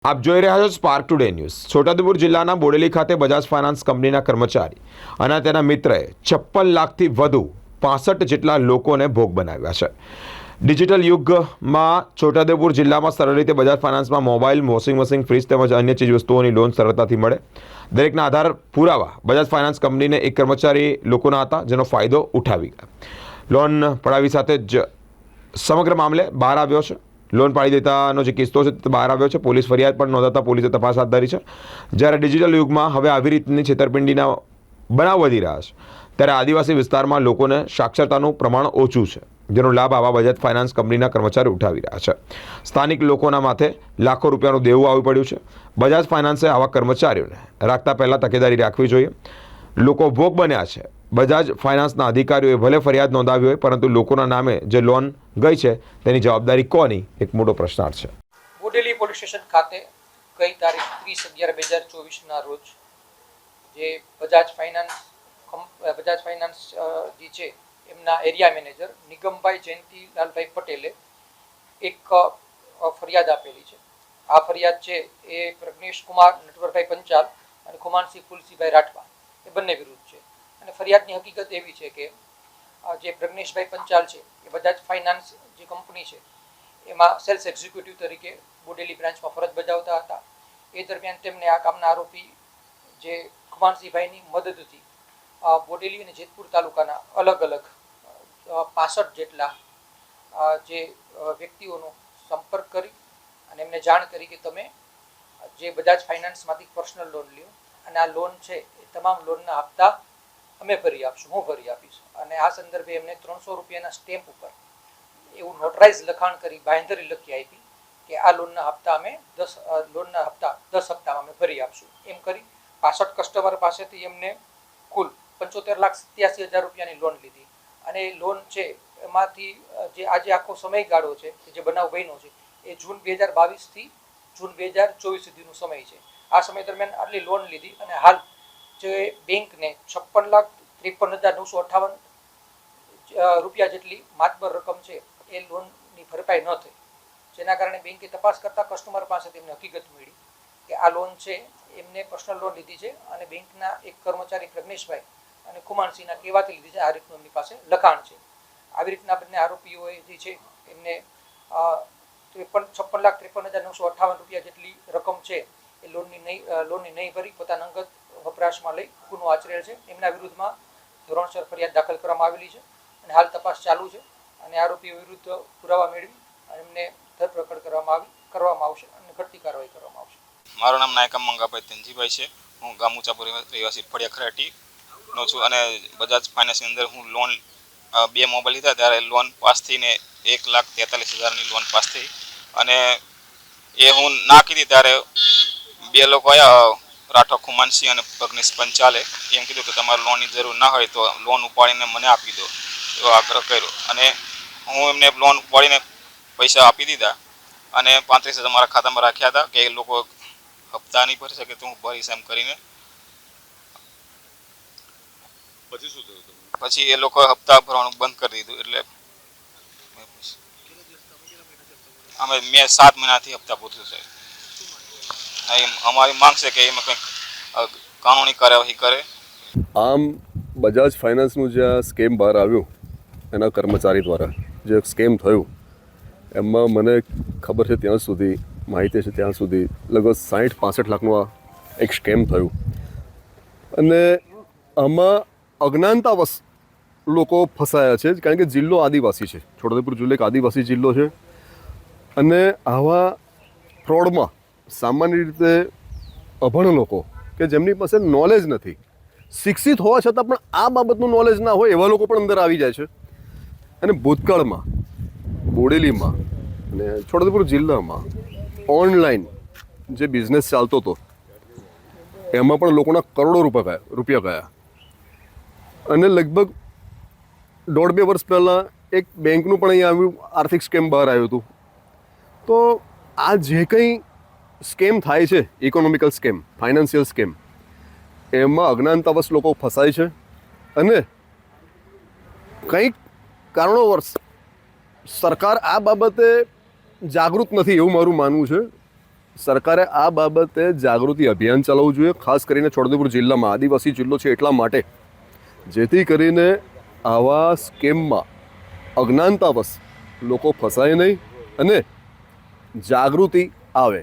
આપ જોઈ રહ્યા છો સ્પાર્ક ટુડે ન્યૂઝ। છોટાઉદેપુર જિલ્લાના બોડેલી ખાતે બજાજ ફાઇનાન્સ કંપનીના કર્મચારી અને તેના મિત્રએ 56 લાખથી વધુ 65 જેટલા લોકોને ભોગ બનાવ્યા છે। ડિજિટલ યુગમાં છોટાઉદેપુર જિલ્લામાં સરળ રીતે બજાજ ફાઇનાન્સમાં મોબાઈલ, વોશિંગ મશીન, ફ્રીજ તેમજ અન્ય ચીજવસ્તુઓની લોન સરળતાથી મળે। દરેકના આધાર પુરાવા બજાજ ફાઇનાન્સ કંપનીને એક કર્મચારી લોકોના હતા, જેનો ફાયદો ઉઠાવી ગયા। લોન પડાવી સાથે જ સમગ્ર મામલે બહાર આવ્યો છે। લોન પાડી દેતાનો જે કિસ્સો છે તે બહાર આવ્યો છે। પોલીસ ફરિયાદ પણ નોંધાતા પોલીસે તપાસ હાથ ધરી છે। જ્યારે ડિજિટલ યુગમાં હવે આવી રીતની છેતરપિંડીના બનાવ વધી રહ્યા છે, ત્યારે આદિવાસી વિસ્તારમાં લોકોને સાક્ષરતાનું પ્રમાણ ઓછું છે, જેનો લાભ આવા બજાજ ફાઇનાન્સ કંપનીના કર્મચારી ઉઠાવી રહ્યા છે। સ્થાનિક લોકોના માથે લાખો રૂપિયાનું દેવું આવી પડ્યું છે। બજાજ ફાઇનાન્સે આવા કર્મચારીઓને રાખતા પહેલાં તકેદારી રાખવી જોઈએ। લોકો ભોગ બન્યા છે। બજાજ ફાઇનાન્સના અધિકારીઓએ ભલે ફરિયાદ નોંધાવી હોય, પરંતુ લોકોના નામે જે લોન ગઈ છે તેની જવાબદારી કોની, એક મોટો પ્રશ્નાર્થ છે। બોડેલી પોલીસ સ્ટેશન ખાતે ગઈ તારીખ 30/11/2024 રોજ જે બજાજ ફાઇનાન્સ જે છે એમના એરિયા મેનેજર નિગમભાઈ જયંતિલાલભાઈ પટેલે એક ફરિયાદ આપેલી છે। આ ફરિયાદ છે એ પ્રજ્ઞેશ કુમાર નટવરભાઈ પંચાલ અને ખુમાનસિંહ ફુલસિંહભાઈ રાઠવા એ બંને વિરુદ્ધ છે। અને ફરિયાદની હકીકત એવી છે કે જે પ્રજ્ઞેશભાઈ પંચાલ છે એ બજાજ ફાઇનાન્સ જે કંપની છે એમાં સેલ્સ એક્ઝિક્યુટિવ તરીકે બોડેલી બ્રાન્ચમાં ફરજ બજાવતા હતા। એ દરમિયાન તેમને આ કામના આરોપી જે ખુમાનસિંહભાઈની મદદથી બોડેલી અને જેતપુર તાલુકાના અલગ અલગ 65 જેટલા જે વ્યક્તિઓનો સંપર્ક કરી અને એમને જાણ કરી કે તમે જે બજાજ ફાઇનાન્સમાંથી પર્સનલ લોન લ્યો અને આ લોન છે એ તમામ લોનના હપ્તા અમે ભરી આપશું, હું ભરી આપીશ। અને આ સંદર્ભે એમને 300 રૂપિયાના સ્ટેમ્પ ઉપર એવું નોટરાઇઝ લખાણ કરી બાંહેધરી લખી આપી કે આ લોનના હપ્તા અમે 10 હપ્તામાં અમે ભરી આપશું। એમ કરી 65 કસ્ટમર પાસેથી એમને કુલ 75,87,000 રૂપિયાની લોન લીધી। અને એ લોન છે એમાંથી જે આજે આખો સમયગાળો છે જે બનાવ બન્યો છે એ જૂન 2022 થી જૂન 2024 સુધીનો સમય છે। આ સમય દરમિયાન આટલી લોન લીધી અને હાલ જે બેંકને 56,53,958 રૂપિયા જેટલી માતબર રકમ છે એ લોનની ભરપાઈ ન થઈ, જેના કારણે બેંકે તપાસ કરતા કસ્ટમર પાસેથી એમને હકીકત મળી કે આ લોન છે એમને પર્સનલ લોન લીધી છે અને બેંકના એક કર્મચારી પ્રજ્ઞેશભાઈ અને કુમારસિંહના કહેવાથી લીધી છે। આ રીતનું એમની પાસે લખાણ છે। આવી રીતના બંને આરોપીઓએ જે છે એમને 56,53,958 રૂપિયા જેટલી રકમ છે એ લોનની નહીં ભરી પોતાના અંગત વપરાશમાં લઈ ગુનો આચરેલ છે। એમના વિરુદ્ધમાં ધોરણસર ફરિયાદ દાખલ કરવામાં આવેલી છે અને હાલ તપાસ ચાલુ છે અને આરોપીઓ વિરુદ્ધ પુરાવા મેળવી અને એમને ધરપકડ કરવામાં આવશે અને ઘટતી કાર્યવાહી કરવામાં આવશે। મારું નામ નાયકા મંગાભાઈ ધનજીભાઈ છે। હું ગામ ઊંચાપુર રહેવાસી ફળિયા ખરાટીનો છું અને બજાજ ફાઇનાન્સની અંદર હું લોન 2 મોબાઈલ લીધા ત્યારે લોન પાસ થઈને 1,43,000ની લોન પાસ થઈ અને એ હું ના કીધી ત્યારે 2 લોકો આવ્યા, રાઠવા ખુમાનસિંહ અને પ્રજ્ઞેશ પંચાલે એમ કીધું કે તમારે લોનની જરૂર ના હોય તો લોન ઉપાડીને મને આપી દો, એવો આગ્રહ કર્યો અને હું એમને લોન ઉપાડીને પૈસા આપી દીધા અને 35,000 મારા ખાતામાં રાખ્યા હતા કે એ લોકો હપ્તા નહીં ભરી શકે તો હું ભરીશ એમ કરીને। પછી એ લોકો હપ્તા ભરવાનું બંધ કરી દીધું। એટલે મેં 7 મહિનાથી હપ્તા પૂછ્યું છે। અમારી માંગ છે કે એમાં કંઈક કાનૂની કાર્યવાહી કરે। આમ બજાજ ફાઇનાન્સનું જે આ સ્કેમ બહાર આવ્યું એના કર્મચારી દ્વારા જે સ્કેમ થયું એમાં મને ખબર છે ત્યાં સુધી, માહિતી છે ત્યાં સુધી લગભગ 60-65 લાખનું આ એક સ્કેમ થયું અને આમાં અજ્ઞાનતાવશ લોકો ફસાયા છે, કારણ કે જિલ્લો આદિવાસી છે। છોટાઉદેપુર જિલ્લો એક આદિવાસી જિલ્લો છે અને આવા ફ્રોડમાં સામાન્ય રીતે અભણ લોકો કે જેમની પાસે નોલેજ નથી, શિક્ષિત હોવા છતાં પણ આ બાબતનું નોલેજ ના હોય એવા લોકો પણ અંદર આવી જાય છે। અને ભૂતકાળમાં બોડેલીમાં અને છોટાઉદેપુર જિલ્લામાં ઓનલાઈન જે બિઝનેસ ચાલતો હતો એમાં પણ લોકોના કરોડો રૂપિયા ગયા અને લગભગ 1.5-2 વર્ષ પહેલાં એક બેંકનું પણ અહીંયા આવ્યું આર્થિક સ્કેમ બહાર આવ્યું હતું। તો આ જે કંઈ સ્કેમ થાય છે, ઇકોનોમિકલ સ્કેમ, ફાઇનાન્શિયલ સ્કેમ, એમાં અજ્ઞાનતાવશ લોકો ફસાય છે અને કંઈક કારણોસર સરકાર આ બાબતે જાગૃત નથી એવું મારું માનવું છે। સરકારે આ બાબતે જાગૃતિ અભિયાન ચલાવવું જોઈએ, ખાસ કરીને છોટાઉદેપુર જિલ્લામાં આદિવાસી જિલ્લો છે એટલા માટે, જેથી કરીને આવા સ્કેમમાં અજ્ઞાનતાવશ લોકો ફસાય નહીં અને જાગૃતિ આવે.